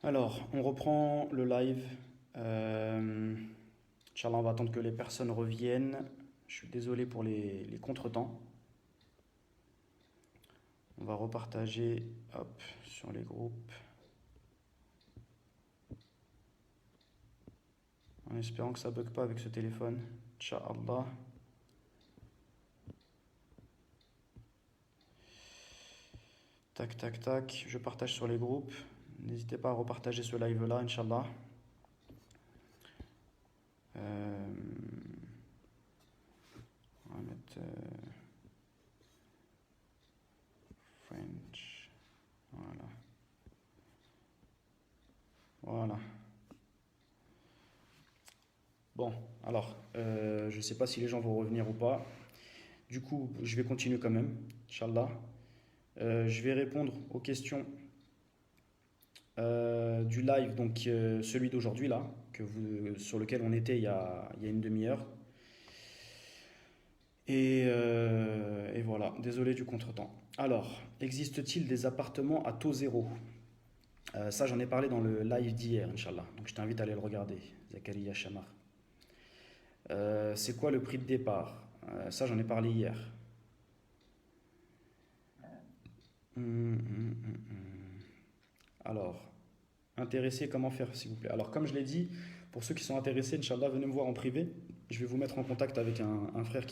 Alors, on reprend le live. Inch'Allah, on va attendre que les personnes reviennent. Je suis désolé pour les contretemps. On va repartager hop, sur les groupes. En espérant que ça bug pas avec ce téléphone. Inch'Allah. Tac, tac, tac. Je partage sur les groupes. N'hésitez pas à repartager ce live-là, Inch'Allah. On va mettre French. Voilà. Voilà. Bon, alors, je ne sais pas si les gens vont revenir ou pas. Du coup, je vais continuer quand même, Inch'Allah. Je vais répondre aux questions du live, donc celui d'aujourd'hui là, sur lequel on était il y a une demi-heure. Et voilà, désolé du contretemps. Alors, existe-t-il des appartements à taux zéro? Ça, j'en ai parlé dans le live d'hier, Inch'Allah. Donc, je t'invite à aller le regarder, Zakaria Chamar. C'est quoi le prix de départ? Ça, j'en ai parlé hier. Alors, intéressé, comment faire, s'il vous plaît? Alors, comme je l'ai dit, pour ceux qui sont intéressés, Inch'Allah, venez me voir en privé. Je vais vous mettre en contact avec un frère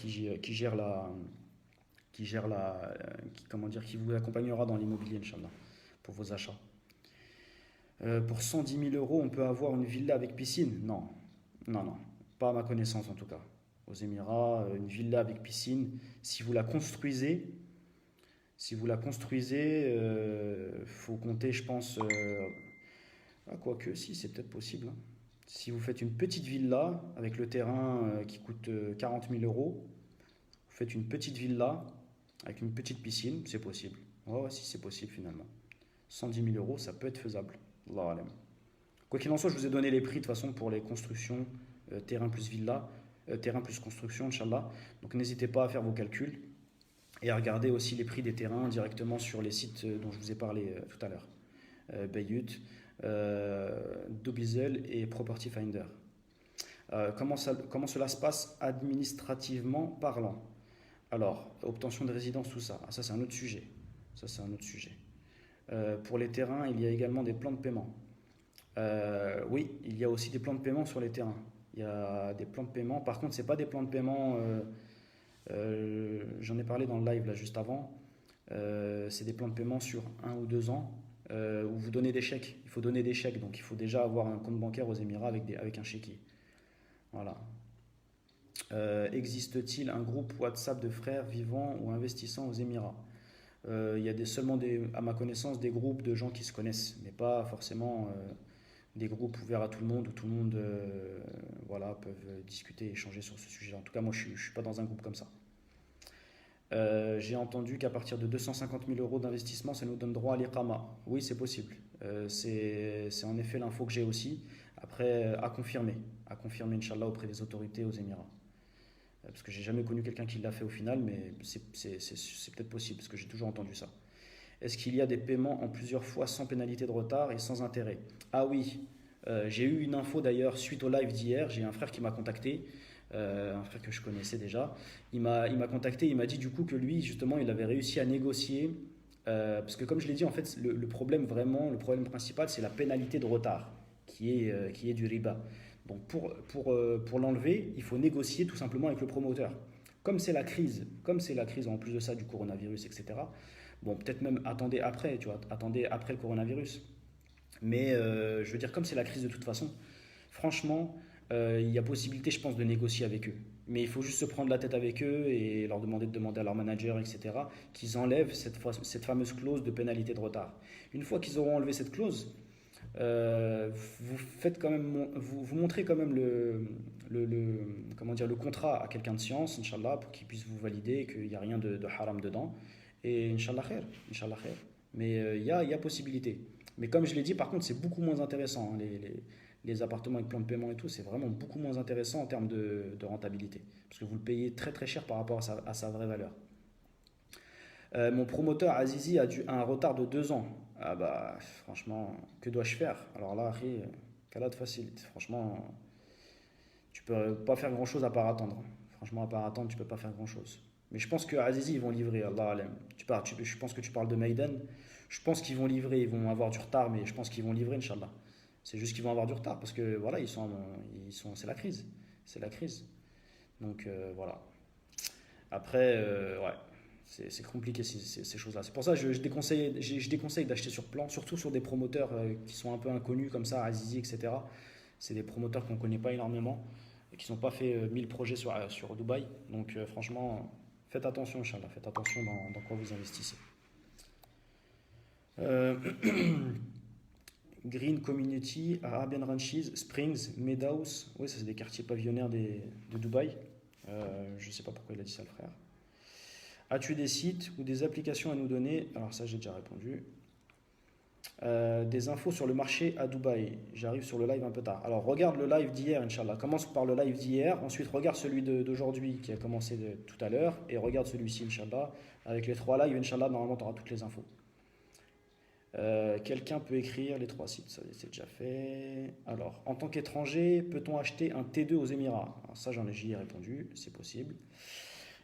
comment dire, qui vous accompagnera dans l'immobilier, Inch'Allah, pour vos achats. Pour 110 000 euros, on peut avoir une villa avec piscine? Non, non, non, pas à ma connaissance en tout cas. Aux Émirats, une villa avec piscine, si vous la construisez, faut compter, je pense, quoique, si, c'est peut-être possible, hein. Si vous faites une petite villa avec le terrain qui coûte 40 000 euros, vous faites une petite villa avec une petite piscine, c'est possible. Ouais, ouais, si c'est possible finalement. 110 000 euros, ça peut être faisable. Allahu alam. Quoi qu'il en soit, je vous ai donné les prix de toute façon pour les constructions, terrain plus villa, terrain plus construction, Inch'Allah. Donc n'hésitez pas à faire vos calculs et à regarder aussi les prix des terrains directement sur les sites dont je vous ai parlé tout à l'heure. Bayut, Dobizel et Property Finder. Comment cela se passe administrativement parlant? Alors, obtention de résidence, tout ça. Ah, ça, c'est un autre sujet. Ça, c'est un autre sujet. Pour les terrains, il y a également des plans de paiement. Oui, il y a aussi des plans de paiement sur les terrains. Il y a des plans de paiement. Par contre, c'est pas des plans de paiement. J'en ai parlé dans le live là juste avant. C'est des plans de paiement sur 1 ou 2 ans où vous donnez des chèques. Il faut donner des chèques, donc il faut déjà avoir un compte bancaire aux Émirats avec un chéquier. Voilà. Existe-t-il un groupe WhatsApp de frères vivant ou investissant aux Émirats? Il y a seulement à ma connaissance des groupes de gens qui se connaissent, mais pas forcément des groupes ouverts à tout le monde où tout le monde voilà, peuvent discuter et échanger sur ce sujet. En tout cas, moi, je ne suis pas dans un groupe comme ça. J'ai entendu qu'à partir de 250 000 euros d'investissement, ça nous donne droit à l'iqama. Oui, c'est possible. C'est en effet l'info que j'ai aussi. Après, à confirmer, Inch'Allah, auprès des autorités aux Émirats. Parce que j'ai jamais connu quelqu'un qui l'a fait au final, mais c'est peut-être possible, parce que j'ai toujours entendu ça. Est-ce qu'il y a des paiements en plusieurs fois sans pénalité de retard et sans intérêt? Ah oui, j'ai eu une info d'ailleurs suite au live d'hier. J'ai un frère qui m'a contacté, un frère que je connaissais déjà. Il m'a contacté, il m'a dit du coup que lui, justement, il avait réussi à négocier. Parce que comme je l'ai dit, en fait, le problème vraiment, le problème principal, c'est la pénalité de retard, qui est du riba. Donc pour l'enlever, il faut négocier tout simplement avec le promoteur. Comme c'est la crise en plus de ça du coronavirus, etc. Bon, peut-être même attendez après, tu vois, attendez après le coronavirus. Mais je veux dire, comme c'est la crise de toute façon, franchement, il y a possibilité, je pense, de négocier avec eux. Mais il faut juste se prendre la tête avec eux et leur demander de demander à leur manager, etc., qu'ils enlèvent cette fameuse clause de pénalité de retard. Une fois qu'ils auront enlevé cette clause, vous faites quand même, vous montrez quand même comment dire, le contrat à quelqu'un de science, Inch'Allah, pour qu'il puisse vous valider qu'il n'y a rien de haram dedans. Et Inch'Allah khair, Inch'Allah khair. Mais il y a possibilité. Mais comme je l'ai dit, par contre, c'est beaucoup moins intéressant, hein, les appartements avec plan de paiement et tout, c'est vraiment beaucoup moins intéressant en termes de rentabilité. Parce que vous le payez très très cher par rapport à sa vraie valeur. Mon promoteur Azizi a un retard de 2 ans. Ah bah, franchement, que dois-je faire? Alors là, akhi, qu'Allah te facilite. Franchement, tu peux pas faire grand-chose à part attendre. Franchement, à part attendre, tu peux pas faire grand-chose. Mais je pense que Azizi, ils vont livrer, Allah alem. Je pense que tu parles de Maiden. Je pense qu'ils vont livrer, ils vont avoir du retard, mais je pense qu'ils vont livrer, Inch'Allah. C'est juste qu'ils vont avoir du retard parce que voilà, c'est la crise. C'est la crise. Donc voilà. Après, ouais, c'est compliqué ces choses-là. C'est pour ça que je déconseille d'acheter sur plan, surtout sur des promoteurs qui sont un peu inconnus comme ça, Azizi, etc. C'est des promoteurs qu'on ne connaît pas énormément et qui n'ont pas fait 1000 projets sur Dubaï. Donc franchement, faites attention, Inch'Allah, faites attention dans quoi vous investissez. Euh, Green Community, Arabian Ranches, Springs, Meadows. Oui, ça c'est des quartiers pavillonnaires de Dubaï. Je ne sais pas pourquoi il a dit ça le frère. As-tu des sites ou des applications à nous donner? Alors ça j'ai déjà répondu. Des infos sur le marché à Dubaï. J'arrive sur le live un peu tard. Alors regarde le live d'hier, Inch'Allah. Commence par le live d'hier, ensuite regarde celui d'aujourd'hui qui a commencé tout à l'heure, et regarde celui-ci, Inch'Allah. Avec les trois lives, Inch'Allah, normalement tu auras toutes les infos. Quelqu'un peut écrire les trois sites, ça c'est déjà fait. Alors, en tant qu'étranger, peut-on acheter un T2 aux Émirats? Alors ça j'y ai répondu, c'est possible.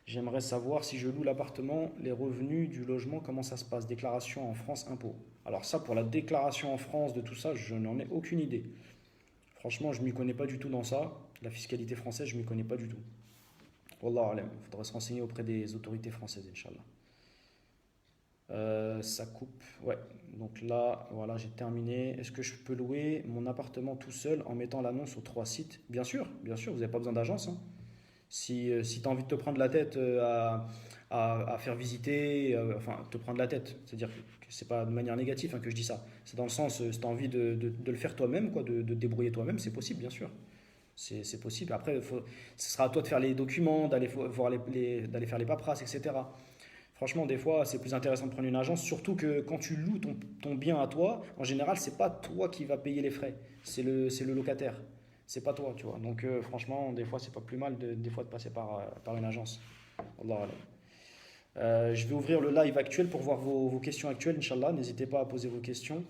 J'aimerais savoir si je loue l'appartement, les revenus du logement, comment ça se passe? Déclaration en France, impôt. Alors ça, pour la déclaration en France de tout ça, je n'en ai aucune idée. Franchement, je ne m'y connais pas du tout dans ça. La fiscalité française, je ne m'y connais pas du tout. Wallah alam, il faudrait se renseigner auprès des autorités françaises, Inch'Allah. Ça coupe. Ouais. Donc là, voilà, j'ai terminé. Est-ce que je peux louer mon appartement tout seul en mettant l'annonce aux trois sites? Bien sûr, vous n'avez pas besoin d'agence, hein. Si tu as envie de te prendre la tête à faire visiter, enfin, te prendre la tête, c'est-à-dire que c'est pas de manière négative hein, que je dis ça. C'est dans le sens, si tu as envie de le faire toi-même, quoi, de te débrouiller toi-même, c'est possible, bien sûr. C'est possible. Après, ce sera à toi de faire les documents, d'aller faire les paperasses, etc. Franchement, des fois, c'est plus intéressant de prendre une agence, surtout que quand tu loues ton bien à toi, en général, c'est pas toi qui va payer les frais, c'est le locataire. C'est pas toi, tu vois. Donc, franchement, des fois, c'est pas plus mal des fois de passer par une agence. Wallah alam. Je vais ouvrir le live actuel pour voir vos questions actuelles, Inch'Allah. N'hésitez pas à poser vos questions.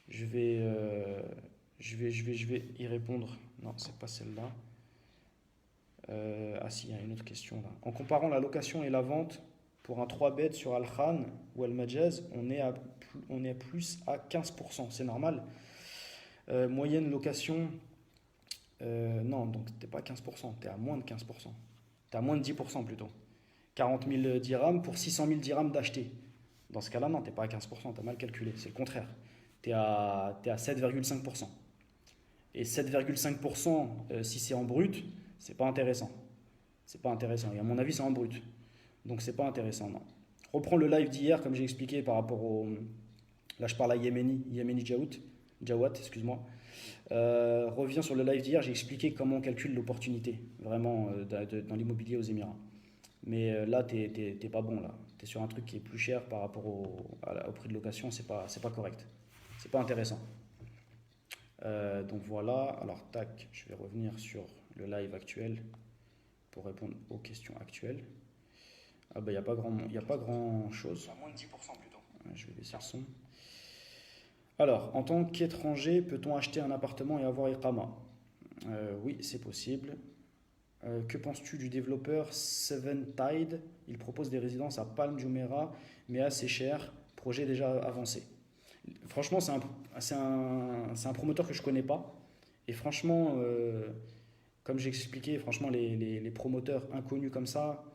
Je vais, je vais y répondre. Non, c'est pas celle-là. Ah si, il y a une autre question là. En comparant la location et la vente pour un 3 beds sur Al Khan ou Al Majaz, on est plus à 15%. C'est normal. Moyenne location, non, donc t'es pas à 15%, t'es à moins de 15%. T'es à moins de 10% plutôt. 40 000 dirhams pour 600 000 dirhams d'acheter. Dans ce cas-là, non, t'es pas à 15%, t'as mal calculé. C'est le contraire. T'es à 7,5%. Et 7,5%, si c'est en brut, c'est pas intéressant. C'est pas intéressant. Et à mon avis, c'est en brut. Donc c'est pas intéressant, non. Reprends le live d'hier, comme j'ai expliqué par rapport au. Là, je parle à Yemeni Jawad, excuse-moi. Reviens sur le live d'hier, j'ai expliqué comment on calcule l'opportunité, vraiment, dans l'immobilier aux Émirats. Mais là, t'es pas bon, là. T'es sur un truc qui est plus cher par rapport au prix de location, c'est pas correct. C'est pas intéressant. Donc voilà, alors tac, je vais revenir sur le live actuel pour répondre aux questions actuelles. Ah bah il n'y a pas grand chose. À moins de 10% plutôt. Je vais baisser le son. Alors, en tant qu'étranger, peut-on acheter un appartement et avoir Iqama? Oui, c'est possible. Que penses-tu du développeur Seven Tide? Il propose des résidences à Palm Jumeirah, mais assez cher, projet déjà avancé. Franchement, c'est un promoteur que je connais pas. Et franchement, comme j'ai expliqué, franchement, les promoteurs inconnus comme ça,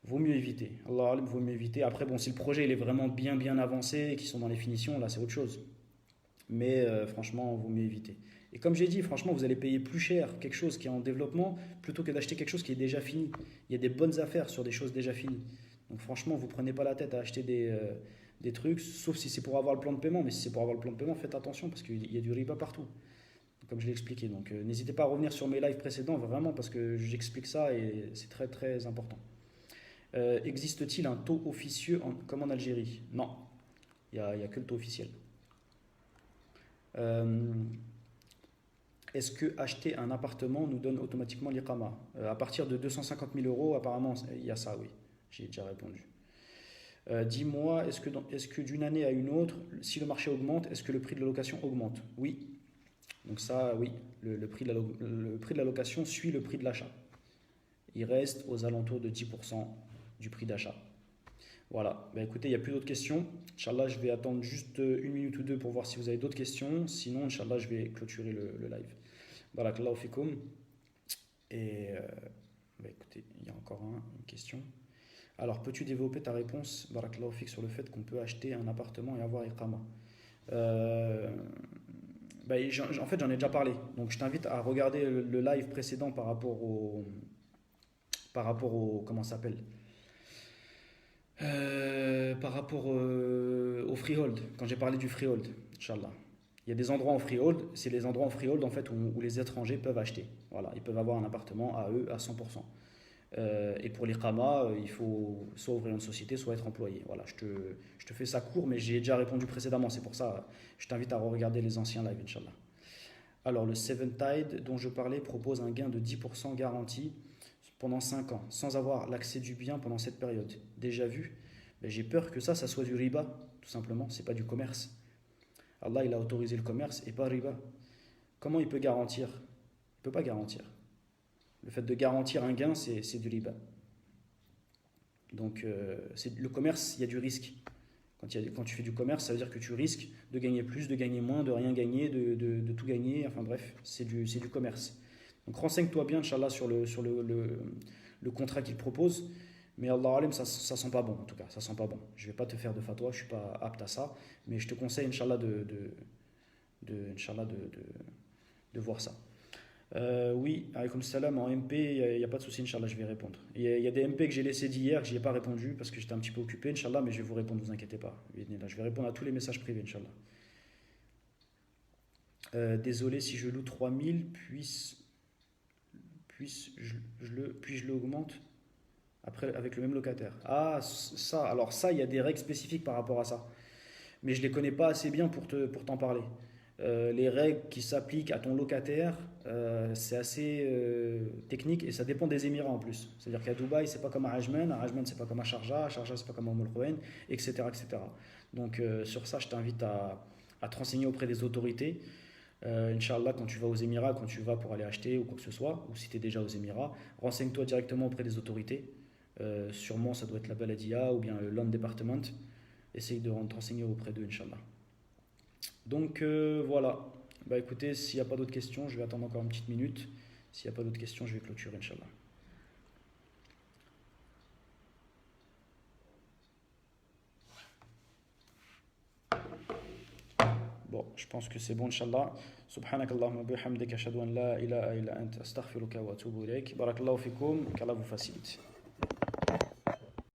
vaut mieux éviter. Allah alim, vaut mieux éviter. Après, bon, si le projet il est vraiment bien avancé et qu'ils sont dans les finitions, là, c'est autre chose. Mais franchement, vaut mieux éviter. Et comme j'ai dit, franchement, vous allez payer plus cher quelque chose qui est en développement plutôt que d'acheter quelque chose qui est déjà fini. Il y a des bonnes affaires sur des choses déjà finies. Donc franchement, vous prenez pas la tête à acheter des trucs, sauf si c'est pour avoir le plan de paiement. Mais si c'est pour avoir le plan de paiement, faites attention parce qu'il y a du riba partout, comme je l'ai expliqué. Donc n'hésitez pas à revenir sur mes lives précédents, vraiment, parce que j'explique ça et c'est très très important. Existe-t-il un taux officieux comme en Algérie? Non, il n'y a que le taux officiel. Est-ce que acheter un appartement nous donne automatiquement l'iqama? À partir de 250 000 euros, apparemment, il y a ça, oui. J'ai déjà répondu. Dis-moi, est-ce que d'une année à une autre, si le marché augmente, est-ce que le prix de la location augmente? Oui. Donc ça, oui, le prix le prix de la location suit le prix de l'achat. Il reste aux alentours de 10% du prix d'achat. Voilà. Ben écoutez, il n'y a plus d'autres questions. Inch'Allah, je vais attendre juste une minute ou deux pour voir si vous avez d'autres questions. Sinon, Inch'Allah, je vais clôturer le live. Barakallahu fikum. Et ben écoutez, il y a encore une question. Alors, peux-tu développer ta réponse, Barakallahu fik, sur le fait qu'on peut acheter un appartement et avoir Iqama? Euh, En fait, j'en ai déjà parlé. Donc, je t'invite à regarder le live précédent par rapport au, comment ça s'appelle? Par rapport au freehold, quand j'ai parlé du freehold, Inch'Allah. Il y a des endroits en freehold, c'est les endroits en freehold en fait où les étrangers peuvent acheter. Voilà, ils peuvent avoir un appartement à eux à 100%. Et pour l'iqama, il faut soit ouvrir une société, soit être employé. Voilà, je te fais ça court, mais j'ai déjà répondu précédemment, c'est pour ça je t'invite à regarder les anciens lives, Inch'Allah. Alors, le Seven Tide dont je parlais propose un gain de 10% garanti pendant 5 ans, sans avoir l'accès du bien pendant cette période. Déjà vu? Ben, j'ai peur que ça soit du riba, tout simplement, c'est pas du commerce. Allah, il a autorisé le commerce et pas riba. Comment il peut garantir? Il peut pas garantir. Le fait de garantir un gain, c'est du riba. Donc, le commerce, il y a du risque. Quand tu fais du commerce, ça veut dire que tu risques de gagner plus, de gagner moins, de rien gagner, de tout gagner. Enfin bref, c'est du commerce. Donc renseigne-toi bien, Inch'Allah, sur le contrat qu'il propose. Mais Allah alim, ça sent pas bon, en tout cas. Ça sent pas bon. Je vais pas te faire de fatwa, je suis pas apte à ça. Mais je te conseille, Inch'Allah, Inch'Allah, de voir ça. Oui, alaykoum salam, en MP, il n'y a pas de souci, Inch'Allah, je vais répondre. Il y a des MP que j'ai laissés d'hier, que je n'y ai pas répondu parce que j'étais un petit peu occupé, Inch'Allah, mais je vais vous répondre, ne vous inquiétez pas. Je vais répondre à tous les messages privés, Inch'Allah. Désolé si je loue 3000, puis je l'augmente après avec le même locataire. Ah, ça, alors ça, il y a des règles spécifiques par rapport à ça. Mais je ne les connais pas assez bien pour t'en parler. Les règles qui s'appliquent à ton locataire, c'est assez technique et ça dépend des Émirats en plus. C'est-à-dire qu'à Dubaï, c'est pas comme à Ajman c'est pas comme à Sharjah, Sharjah, c'est pas comme à Umm Al-Quwain, etc., etc. Donc sur ça, je t'invite à te renseigner auprès des autorités. Inch'Allah, quand tu vas aux Émirats, quand tu vas pour aller acheter ou quoi que ce soit, ou si tu es déjà aux Émirats, renseigne-toi directement auprès des autorités. Sûrement, ça doit être la Baladia ou bien le Land Department. Essaye de te renseigner auprès d'eux, Inch'Allah. Donc voilà. Bah écoutez, s'il n'y a pas d'autres questions, je vais attendre encore une petite minute. S'il n'y a pas d'autres questions, je vais clôturer, Inch'Allah. Bon, je pense que c'est bon, Inch'Allah. Subhanakallahumma bihamdika ashhadu an la ilaha illa anta astaghfiruka wa atubu ilayk. Barakallahu fikum, qu'Allah vous facilite.